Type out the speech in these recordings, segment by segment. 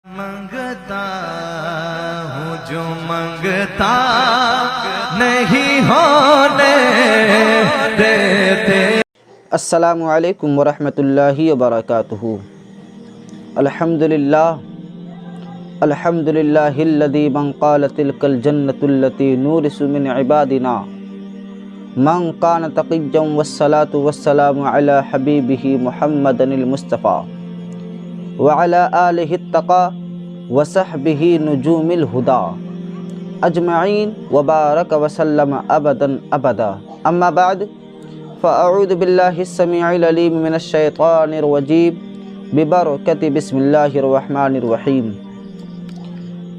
منگتا ہوں جو منگتا نہیں ہونے دیتے۔ السلام علیکم ورحمۃ اللہ وبرکاتہ۔ الحمدللہ الذی من قال تلک الجنۃ التی نورث من عبادنا من کان تقیا والصلاة والسلام علی حبیبہ محمد المصطفیٰ وعلی آلہ التقی وصحبہ نجوم الہدی اجمعین وبارک وسلم ابدا ابدا، اما بعد فاعوذ باللہ السمیع العلیم من الشیطان الرجیم ببرکت بسم اللہ الرحمن الرحیم۔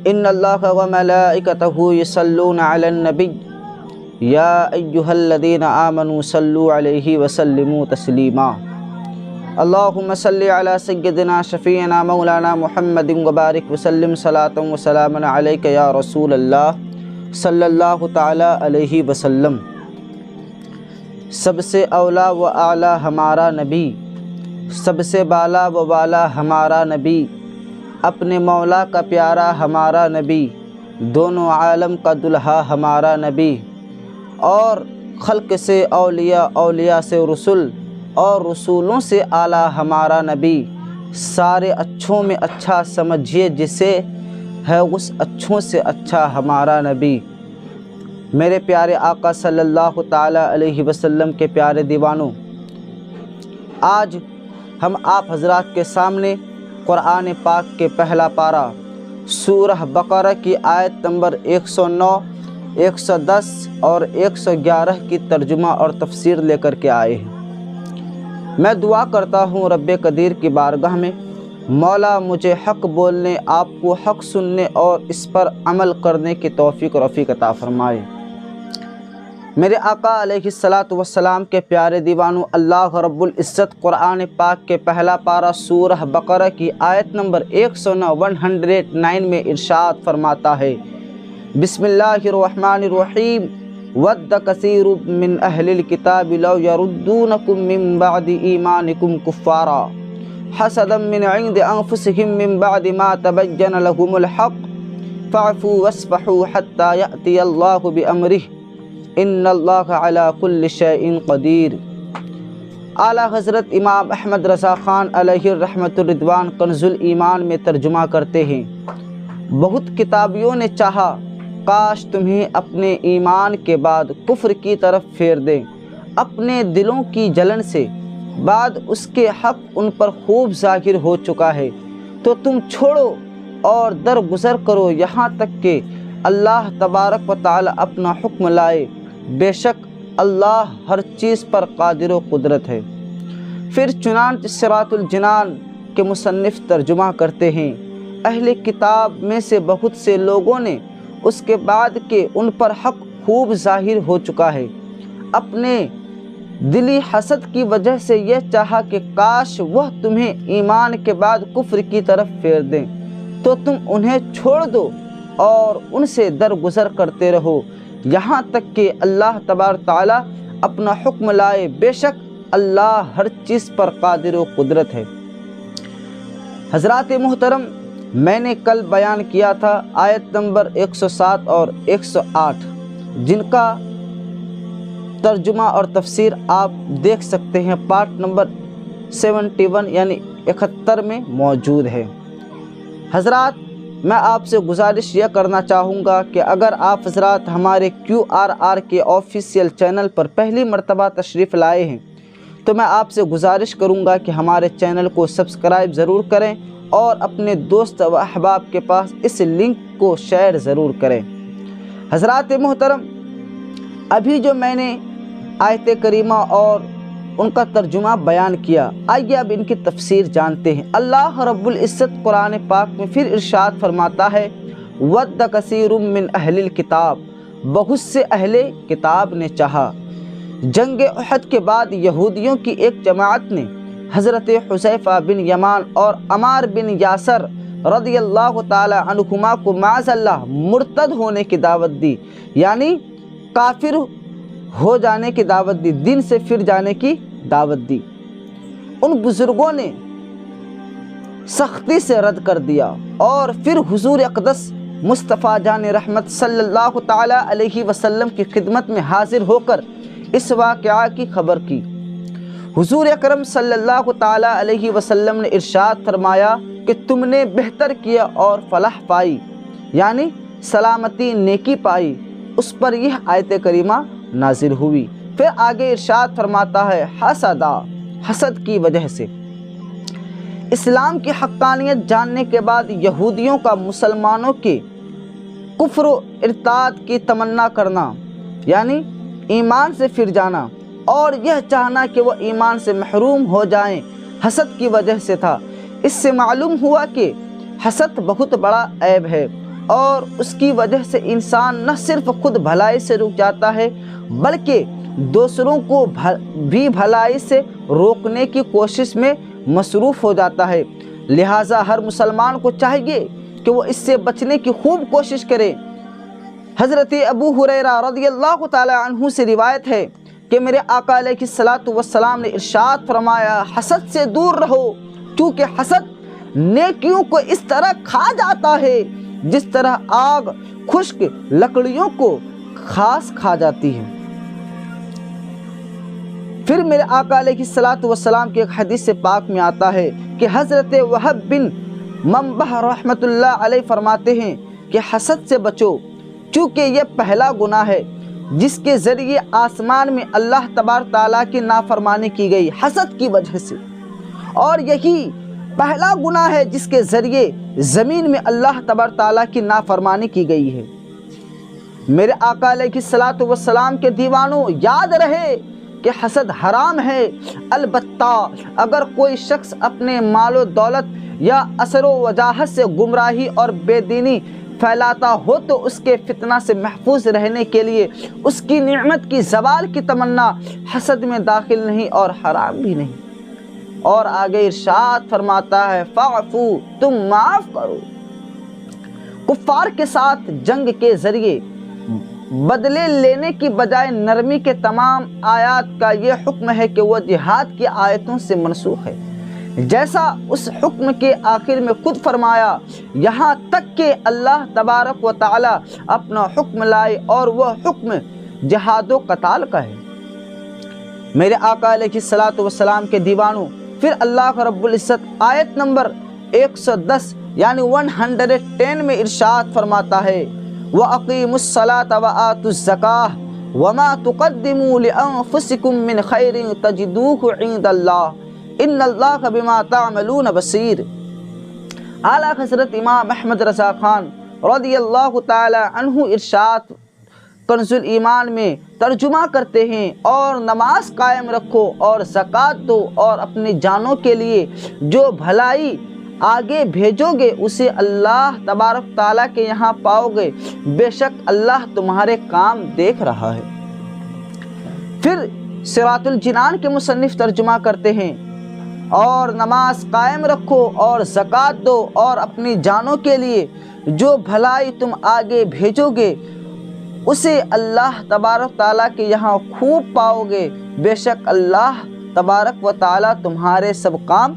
ان اللہ وملائکتہ یصلون علی النبی یا ایہا الذین آمنوا صلوا علیہ وسلموا تسلیما۔ اللہم صلی علی سیدنا شفیعنا مولانا محمد وبارک وسلم صلاۃ و سلاما علیک یا رسول اللہ صلی اللہ تعالی علیہ وسلم۔ سب سے اولا و اعلیٰ ہمارا نبی، سب سے بالا و والا ہمارا نبی، اپنے مولا کا پیارا ہمارا نبی، دونوں عالم کا دلہا ہمارا نبی، اور خلق سے اولیاء، اولیاء سے رسول، اور رسولوں سے اعلیٰ ہمارا نبی۔ سارے اچھوں میں اچھا سمجھیے جسے، ہے اس اچھوں سے اچھا ہمارا نبی۔ میرے پیارے آقا صلی اللہ تعالی علیہ وسلم کے پیارے دیوانوں، آج ہم آپ حضرات کے سامنے قرآن پاک کے پہلا پارہ سورہ بقرہ کی آیت نمبر 109، 110 اور 111 کی ترجمہ اور تفسیر لے کر کے آئے ہیں۔ میں دعا کرتا ہوں رب قدیر کی بارگاہ میں، مولا مجھے حق بولنے، آپ کو حق سننے اور اس پر عمل کرنے کی توفیق و رفیق عطا فرمائے۔ میرے آقا علیہ الصلاۃ والسلام کے پیارے دیوانوں، اللہ رب العزت قرآن پاک کے پہلا پارہ سورہ بقرہ کی آیت نمبر 109 میں ارشاد فرماتا ہے، بسم اللہ الرحمن الرحیم، وَدَّ كَثِيرٌ مِّنْ أَهْلِ الْكِتَابِ لَوْ يَرُدُّونَكُم مِّن بَعْدِ إِيمَانِكُمْ كُفَّارًا حَسَدًا مِّنْ عِندِ أَنفُسِهِم مِّن بَعْدِ مَا تَبَيَّنَ لَهُمُ الْحَقُّ فَاعْفُوا وَاصْفَحُوا حَتَّى يَأْتِيَ اللَّهُ بِأَمْرِهِ إِنَّ اللَّهَ عَلَى كُلِّ شَيْءٍ قَدِيرٌ۔ اعلیٰ حضرت امام احمد رضا خان علیہ الرحمۃ الرضوان کنز الایمان میں ترجمہ کرتے ہیں، بہت کتابیوں نے چاہا کاش تمہیں اپنے ایمان کے بعد کفر کی طرف پھیر دیں، اپنے دلوں کی جلن سے بعد اس کے حق ان پر خوب ظاہر ہو چکا ہے تو تم چھوڑو اور درگزر کرو یہاں تک کہ اللہ تبارک و تعالی اپنا حکم لائے، بے شک اللہ ہر چیز پر قادر و قدرت ہے۔ پھر چنانچہ صراط الجنان کے مصنف ترجمہ کرتے ہیں، اہل کتاب میں سے بہت سے لوگوں نے اس کے بعد کہ ان پر حق خوب ظاہر ہو چکا ہے، اپنے دلی حسد کی وجہ سے یہ چاہا کہ کاش وہ تمہیں ایمان کے بعد کفر کی طرف پھیر دیں تو تم انہیں چھوڑ دو اور ان سے درگزر کرتے رہو یہاں تک کہ اللہ تبارک تعالیٰ اپنا حکم لائے، بے شک اللہ ہر چیز پر قادر و قدرت ہے۔ حضرات محترم، میں نے کل بیان کیا تھا آیت نمبر 107 اور 108 جن کا ترجمہ اور تفسیر آپ دیکھ سکتے ہیں، پارٹ نمبر 71 یعنی 71 میں موجود ہے۔ حضرات، میں آپ سے گزارش یہ کرنا چاہوں گا کہ اگر آپ حضرات ہمارے QRR کے آفیشیل چینل پر پہلی مرتبہ تشریف لائے ہیں تو میں آپ سے گزارش کروں گا کہ ہمارے چینل کو سبسکرائب ضرور کریں اور اپنے دوست و احباب کے پاس اس لنک کو شیئر ضرور کریں۔ حضرات محترم، ابھی جو میں نے آیت کریمہ اور ان کا ترجمہ بیان کیا، آئیے اب ان کی تفسیر جانتے ہیں۔ اللہ رب العزت قرآن پاک میں پھر ارشاد فرماتا ہے، وَدَّ كَثِيرٌ مِّنْ أَهْلِ الْكِتَابِ، بہت سے اہل کتاب نے چاہا۔ جنگ احد کے بعد یہودیوں کی ایک جماعت نے حضرت حذیفہ بن یمان اور عمار بن یاسر رضی اللہ تعالی عنہما کو معاذ اللہ مرتد ہونے کی دعوت دی، یعنی کافر ہو جانے کی دعوت دی، دین سے پھر جانے کی دعوت دی۔ ان بزرگوں نے سختی سے رد کر دیا اور پھر حضور اقدس مصطفیٰ جان رحمت صلی اللہ تعالی علیہ وسلم کی خدمت میں حاضر ہو کر اس واقعہ کی خبر کی۔ حضور اکرم صلی اللہ تعالی علیہ وسلم نے ارشاد فرمایا کہ تم نے بہتر کیا اور فلاح پائی، یعنی سلامتی نیکی پائی۔ اس پر یہ آیت کریمہ نازل ہوئی۔ پھر آگے ارشاد فرماتا ہے حسد کی وجہ سے۔ اسلام کی حقانیت جاننے کے بعد یہودیوں کا مسلمانوں کے کفر و ارتاد کی تمنا کرنا، یعنی ایمان سے پھر جانا اور یہ چاہنا کہ وہ ایمان سے محروم ہو جائیں، حسد کی وجہ سے تھا۔ اس سے معلوم ہوا کہ حسد بہت بڑا عیب ہے اور اس کی وجہ سے انسان نہ صرف خود بھلائی سے رک جاتا ہے بلکہ دوسروں کو بھی بھلائی سے روکنے کی کوشش میں مصروف ہو جاتا ہے۔ لہٰذا ہر مسلمان کو چاہیے کہ وہ اس سے بچنے کی خوب کوشش کرے۔ حضرت ابو ہریرہ رضی اللہ تعالی عنہ سے روایت ہے کہ میرے آقا علیہ الصلوۃ والسلام نے ارشاد فرمایا، حسد سے دور رہو کیونکہ حسد نیکیوں کو اس طرح کھا جاتا ہے جس طرح آگ خشک لکڑیوں کو خاص کھا جاتی ہے۔ پھر میرے آقا علیہ الصلوۃ والسلام کی ایک حدیث پاک میں آتا ہے کہ حضرت وہب بن منبہ رحمۃ اللہ علیہ فرماتے ہیں کہ حسد سے بچو چونکہ یہ پہلا گناہ ہے جس کے ذریعے آسمان میں اللہ تبارک تعالیٰ کی نافرمانی کی گئی حسد کی وجہ سے، اور یہی پہلا گناہ ہے جس کے ذریعے زمین میں اللہ تبارک تعالیٰ کی نافرمانی کی گئی ہے۔ میرے آقا علیہ الصلوۃ والسلام کے دیوانوں، یاد رہے کہ حسد حرام ہے، البتہ اگر کوئی شخص اپنے مال و دولت یا اثر و وجاہت سے گمراہی اور بے دینی پھیلاتا ہو تو اس کے فتنہ سے محفوظ رہنے کے لیے اس کی نعمت کی زوال کی تمنا حسد میں داخل نہیں اور حرام بھی نہیں۔ اور آگے ارشاد فرماتا ہے فاعفو، تم معاف کرو۔ کفار کے ساتھ جنگ کے ذریعے بدلے لینے کی بجائے نرمی کے تمام آیات کا یہ حکم ہے کہ وہ جہاد کی آیتوں سے منسوخ ہے، جیسا اس حکم کے آخر میں خود فرمایا، یہاں تک کہ اللہ تبارک و تعالی اپنا حکم لائے اور وہ حکم جہاد و قتال کا ہے۔ میرے آقا علیہ الصلوۃ والسلام کے دیوانوں، پھر اللہ رب العزت آیت نمبر 110 یعنی 110 میں ارشاد فرماتا ہے وَأَقِيمُوا الصَّلَاةَ وَآتُوا الزَّكَاةَ وَمَا تُقَدِّمُوا لِأَنفُسِكُم مِّنْ خَيْرٍ تَجِدُوهُ عِندَ اللَّهِ إِنَّ اللَّهَ بِمَا تَعْمَلُونَ بَصِيرٌ۔ اعلیٰ حضرت امام احمد رضا خان رضی اللہ تعالی عنہ ارشاد کنز ایمان میں ترجمہ کرتے ہیں، اور نماز قائم رکھو اور زکوٰۃ دو اور اپنی جانوں کے لیے جو بھلائی آگے بھیجو گے اسے اللہ تبارک تعالیٰ کے یہاں پاؤ گے، بے شک اللہ تمہارے کام دیکھ رہا ہے۔ پھر صراط الجنان کے مصنف ترجمہ کرتے ہیں، اور نماز قائم رکھو اور زکوٰۃ دو اور اپنی جانوں کے لیے جو بھلائی تم آگے بھیجو گے اسے اللہ تبارک تعالیٰ کے یہاں خوب پاؤ گے، بے شک اللہ تبارک و تعالیٰ تمہارے سب کام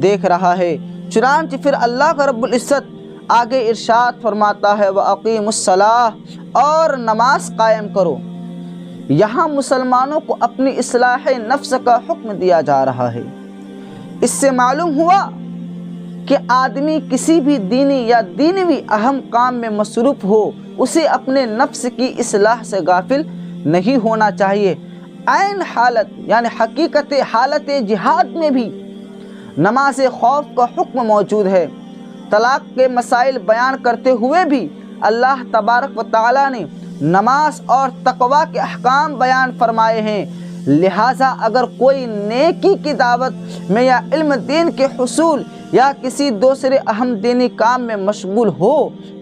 دیکھ رہا ہے۔ چنانچہ پھر اللہ رب العزت آگے ارشاد فرماتا ہے وَأَقِيمُوا الصَّلَاةَ، اور نماز قائم کرو۔ یہاں مسلمانوں کو اپنی اصلاح نفس کا حکم دیا جا رہا ہے۔ اس سے معلوم ہوا کہ آدمی کسی بھی دینی یا دینوی اہم کام میں مصروف ہو اسے اپنے نفس کی اصلاح سے غافل نہیں ہونا چاہیے۔ عین حالت یعنی حقیقت حالت جہاد میں بھی نماز خوف کا حکم موجود ہے۔ طلاق کے مسائل بیان کرتے ہوئے بھی اللہ تبارک و تعالیٰ نے نماز اور تقوی کے احکام بیان فرمائے ہیں۔ لہٰذا اگر کوئی نیکی کی دعوت میں یا علم دین کے حصول یا کسی دوسرے اہم دینی کام میں مشغول ہو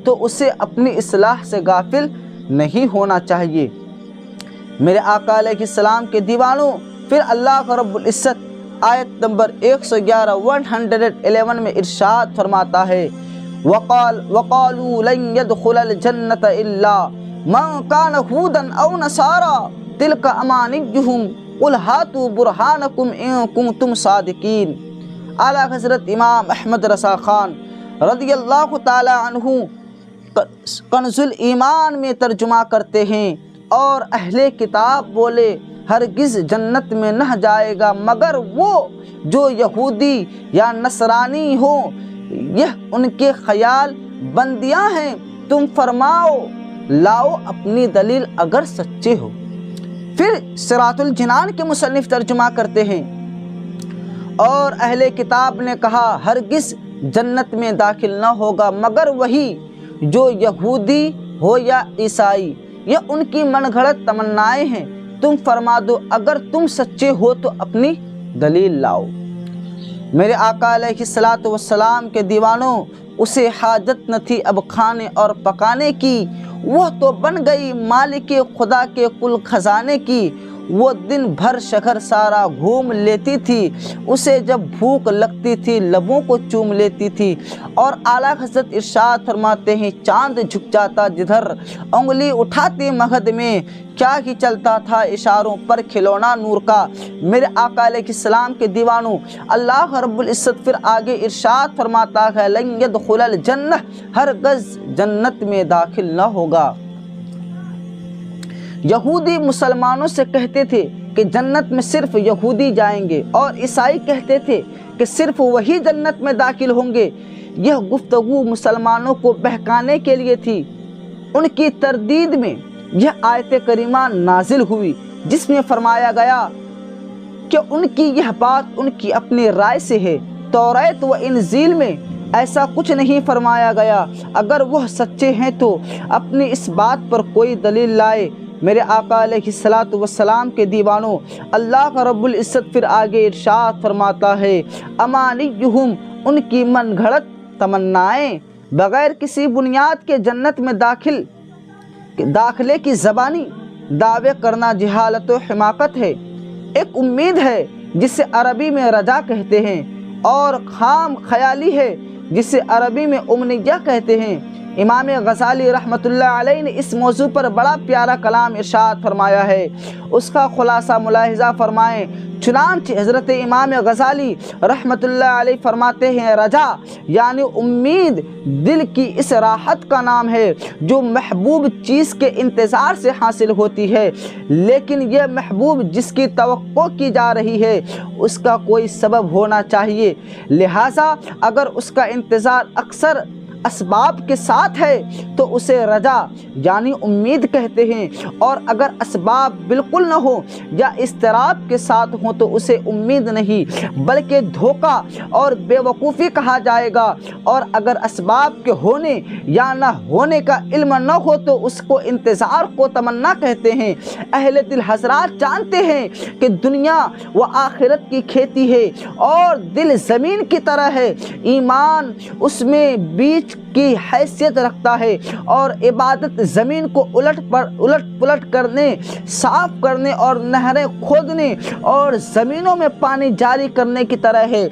تو اسے اپنی اصلاح سے غافل نہیں ہونا چاہیے۔ میرے آقا علیہ السلام کے دیوانوں، پھر اللہ رب العزت آیت نمبر 111 میں ارشاد فرماتا ہے وَقَالُوا لَن يَدْخُلَ الْجَنَّةَ إِلَّا مَنْ كَانَ هُودًا أَوْ نَصَارَىٰ تِلْكَ أَمَانِيُّهُمْ قُلْ هَاتُوا بُرْهَانَكُمْ إِن كُنتُمْ صَادِقِينَ۔ اعلیٰ حضرت امام احمد رضا خان رضی اللہ تعالی عنہ کنز الایمان میں ترجمہ کرتے ہیں، اور اہل کتاب بولے ہرگز جنت میں نہ جائے گا مگر وہ جو یہودی یا نصرانی ہو، یہ ان کے خیال بندیاں ہیں، تم فرماؤ لاؤ اپنی دلیل اگر سچے ہو۔ پھر صراط الجنان کے مصنف ترجمہ کرتے ہیں، اور اہل کتاب نے کہا ہرگز جنت میں داخل نہ ہوگا مگر وہی جو یہودی ہو یا عیسائی، یہ ان کی من گھڑت تمنائیں ہیں، تم فرما دو اگر تم سچے ہو تو اپنی دلیل لاؤ۔ میرے آقا علیہ الصلوۃ والسلام کے دیوانوں، اسے حاجت نہ تھی اب کھانے اور پکانے کی، وہ تو بن گئی مالک خدا کے کل خزانے کی، وہ دن بھر شہر سارا گھوم لیتی تھی، اسے جب بھوک لگتی تھی لبوں کو چوم لیتی تھی۔ اور اعلیٰ حضرت ارشاد فرماتے ہیں چاند جھک جاتا جدھر انگلی اٹھاتی مہد میں، کیا ہی چلتا تھا اشاروں پر کھلونا نور کا۔ میرے آقا علیہ السلام کے دیوانوں، اللہ رب العزت پھر آگے ارشاد فرماتا ہے لن يدخل الجنہ، ہرگز جنت میں داخل نہ ہوگا۔ یہودی مسلمانوں سے کہتے تھے کہ جنت میں صرف یہودی جائیں گے، اور عیسائی کہتے تھے کہ صرف وہی جنت میں داخل ہوں گے۔ یہ گفتگو مسلمانوں کو بہکانے کے لیے تھی۔ ان کی تردید میں یہ آیت کریمہ نازل ہوئی جس میں فرمایا گیا کہ ان کی یہ بات ان کی اپنی رائے سے ہے، توریت و انجیل میں ایسا کچھ نہیں فرمایا گیا، اگر وہ سچے ہیں تو اپنی اس بات پر کوئی دلیل لائے۔ میرے آقا علیہ الصلوۃ والسلام کے دیوانوں، اللہ رب العزت پھر آگے ارشاد فرماتا ہے امانیہم، ان کی من گھڑت تمنائیں، بغیر کسی بنیاد کے جنت میں داخلے کی زبانی دعوے کرنا جہالت و حماقت ہے۔ ایک امید ہے جسے عربی میں رجا کہتے ہیں، اور خام خیالی ہے جسے عربی میں امنیہ کہتے ہیں۔ امام غزالی رحمۃ اللہ علیہ نے اس موضوع پر بڑا پیارا کلام ارشاد فرمایا ہے، اس کا خلاصہ ملاحظہ فرمائیں۔ چنانچہ حضرت امام غزالی رحمۃ اللہ علیہ فرماتے ہیں رجا یعنی امید دل کی اس راحت کا نام ہے جو محبوب چیز کے انتظار سے حاصل ہوتی ہے، لیکن یہ محبوب جس کی توقع کی جا رہی ہے اس کا کوئی سبب ہونا چاہیے، لہٰذا اگر اس کا انتظار اکثر اسباب کے ساتھ ہے تو اسے رجا یعنی امید کہتے ہیں، اور اگر اسباب بالکل نہ ہو یا اضطراب کے ساتھ ہوں تو اسے امید نہیں بلکہ دھوکہ اور بے وقوفی کہا جائے گا، اور اگر اسباب کے ہونے یا نہ ہونے کا علم نہ ہو تو اس کو انتظار کو تمنا کہتے ہیں۔ اہل دل حضرات جانتے ہیں کہ دنیا و آخرت کی کھیتی ہے اور دل زمین کی طرح ہے، ایمان اس میں بیج کی حیثیت رکھتا ہے، اور عبادت زمین کو الٹ پلٹ کرنے، صاف کرنے اور نہریں کھودنے اور زمینوں میں پانی جاری کرنے کی طرح ہے،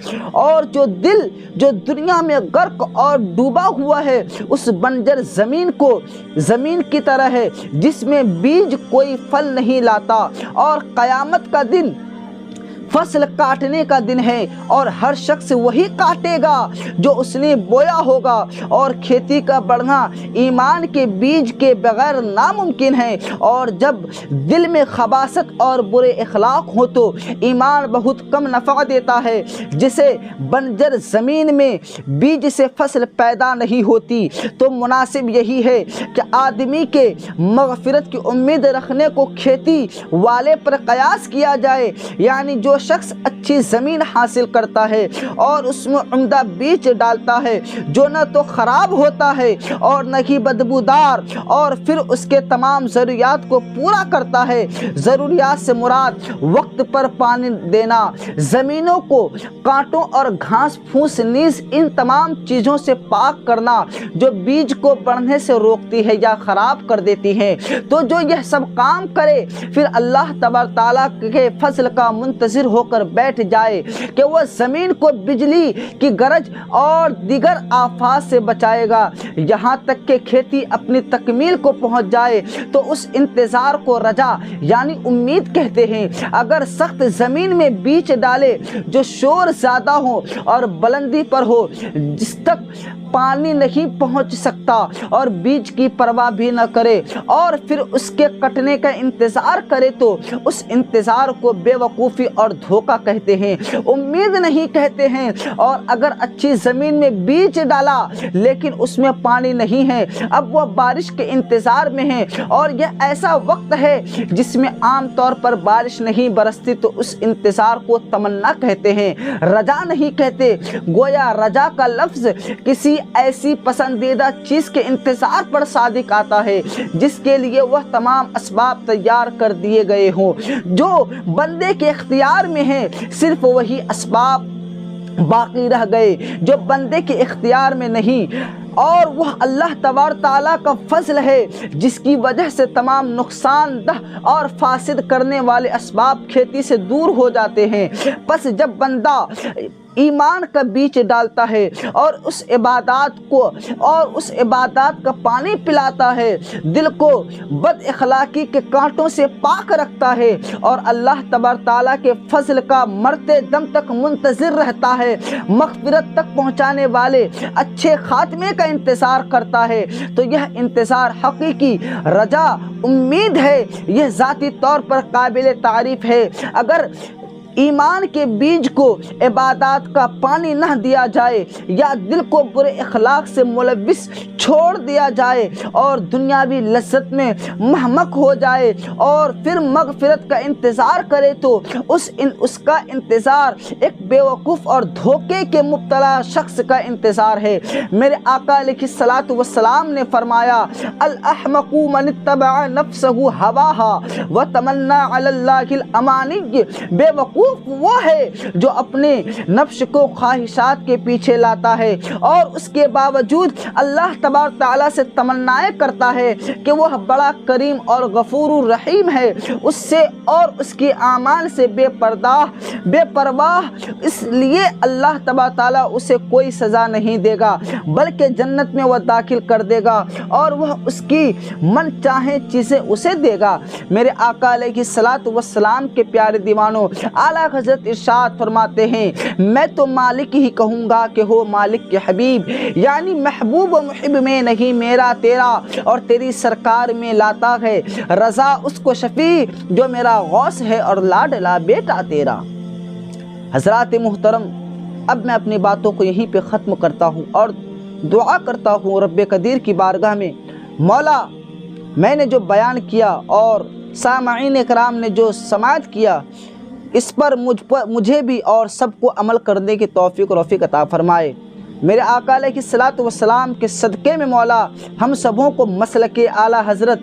اور جو دل جو دنیا میں غرق اور ڈوبا ہوا ہے اس بنجر زمین کی طرح ہے جس میں بیج کوئی پھل نہیں لاتا، اور قیامت کا دن فصل کاٹنے کا دن ہے، اور ہر شخص وہی کاٹے گا جو اس نے بویا ہوگا، اور کھیتی کا بڑھنا ایمان کے بیج کے بغیر ناممکن ہے، اور جب دل میں خباثت اور برے اخلاق ہو تو ایمان بہت کم نفع دیتا ہے، جسے بنجر زمین میں بیج سے فصل پیدا نہیں ہوتی۔ تو مناسب یہی ہے کہ آدمی کے مغفرت کی امید رکھنے کو کھیتی والے پر قیاس کیا جائے، یعنی جو شخص اچھی زمین حاصل کرتا ہے اور اس میں عمدہ بیج ڈالتا ہے جو نہ تو خراب ہوتا ہے اور نہ ہی بدبودار، اور پھر اس کے تمام ضروریات کو پورا کرتا ہے۔ ضروریات سے مراد وقت پر پانی دینا، زمینوں کو کانٹوں اور گھاس پھوس نیز ان تمام چیزوں سے پاک کرنا جو بیج کو بڑھنے سے روکتی ہے یا خراب کر دیتی ہے۔ تو جو یہ سب کام کرے پھر اللہ تبارک تعالیٰ کے فضل کا منتظر ہو کر بیٹھ جائے کہ وہ زمین کو بجلی کی گرج اور دیگر آفات سے بچائے گا یہاں تک کہ کھیتی اپنی تکمیل کو پہنچ جائے، تو اس انتظار کو رجا یعنی امید کہتے ہیں۔ اگر سخت زمین میں بیج ڈالے جو شور زیادہ ہو اور بلندی پر ہو، جس تک پانی نہیں پہنچ سکتا، اور بیج کی پرواہ بھی نہ کرے اور پھر اس کے کٹنے کا انتظار کرے، تو اس انتظار کو بے وقوفی اور دھوکہ کہتے ہیں، امید نہیں کہتے ہیں۔ اور اگر اچھی زمین میں بیج ڈالا لیکن اس میں پانی نہیں ہے، اب وہ بارش کے انتظار میں ہے اور یہ ایسا وقت ہے جس میں عام طور پر بارش نہیں برستی، تو اس انتظار کو تمنا کہتے ہیں، رجا نہیں کہتے۔ گویا رجا کا لفظ کسی ایسی پسندیدہ چیز کے انتظار پر صادق آتا ہے جس کے لیے وہ تمام اسباب تیار کر دیے گئے ہوں۔ جو بندے کے اختیار میں ہیں صرف وہی اسباب باقی رہ گئے جو بندے کے اختیار میں نہیں، اور وہ اللہ تبارک تعالیٰ کا فضل ہے جس کی وجہ سے تمام نقصان دہ اور فاسد کرنے والے اسباب کھیتی سے دور ہو جاتے ہیں۔ پس جب بندہ ایمان کا بیج ڈالتا ہے اور اس عبادات کا پانی پلاتا ہے، دل کو بد اخلاقی کے کانٹوں سے پاک رکھتا ہے اور اللہ تبارک تعالیٰ کے فضل کا مرتے دم تک منتظر رہتا ہے، مغفرت تک پہنچانے والے اچھے خاتمے کا انتظار کرتا ہے، تو یہ انتظار حقیقی رجا امید ہے، یہ ذاتی طور پر قابل تعریف ہے۔ اگر ایمان کے بیج کو عبادات کا پانی نہ دیا جائے یا دل کو برے اخلاق سے ملوث چھوڑ دیا جائے اور دنیاوی لذت میں مہمک ہو جائے اور پھر مغفرت کا انتظار کرے، تو اس کا انتظار ایک بیوقوف اور دھوکے کے مبتلا شخص کا انتظار ہے۔ میرے آقا علیہ الصلوۃ والسلام نے فرمایا، الاحمق من اتبع نفسہ ہواها وتمنى علی اللہ الامانی، بے وقوف وہ ہے جو اپنے نفس کو خواہشات کے پیچھے لاتا ہے اور اس کے باوجود اللہ تبارک تعالیٰ سے تمنائیں کرتا ہے کہ وہ بڑا کریم اور غفور الرحیم ہے، اس سے اور اس کے اعمال سے بے پرواہ، اس لیے اللہ تبارک تعالیٰ اسے کوئی سزا نہیں دے گا بلکہ جنت میں وہ داخل کر دے گا اور وہ اس کی من چاہے چیزیں اسے دے گا۔ میرے آقا علیہ الصلوۃ والسلام کے پیارے دیوانوں، اعلیٰ حضرت ارشاد فرماتے ہیں، میں تو مالک ہی کہوں گا کہ ہو مالک کے حبیب، یعنی محبوب و محب میں نہیں، میرا تیرا اور تیری سرکار میں لاتا ہے رضا اس کو شفیع جو میرا غوث ہے اور لاڈلا بیٹا تیرا۔ حضرات محترم، اب میں اپنی باتوں کو یہیں پہ ختم کرتا ہوں اور دعا کرتا ہوں رب قدیر کی بارگاہ میں، مولا میں نے جو بیان کیا اور سامعین اکرام نے جو سماعت کیا، اس پر مجھے بھی اور سب کو عمل کرنے کی توفیق عطا فرمائے۔ میرے آقا علیہ الصلوۃ والسلام کے صدقے میں مولا ہم سبوں کو مسلک اعلیٰ حضرت،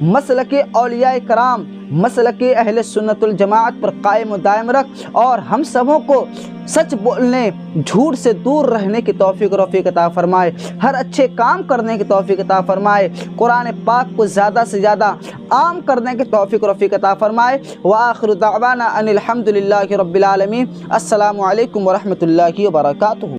مسلک اولیاء کرام، مسلک اہل سنت الجماعت پر قائم و دائم رکھ اور ہم سبوں کو سچ بولنے، جھوٹ سے دور رہنے کی توفیق عطا فرمائے، ہر اچھے کام کرنے کی توفیق عطا فرمائے، قرآن پاک کو زیادہ سے زیادہ عام کرنے کی توفیق عطا فرمائے۔ وآخر دعوانا ان الحمد للہ رب العالمین۔ السلام علیکم ورحمۃ اللہ وبرکاتہ۔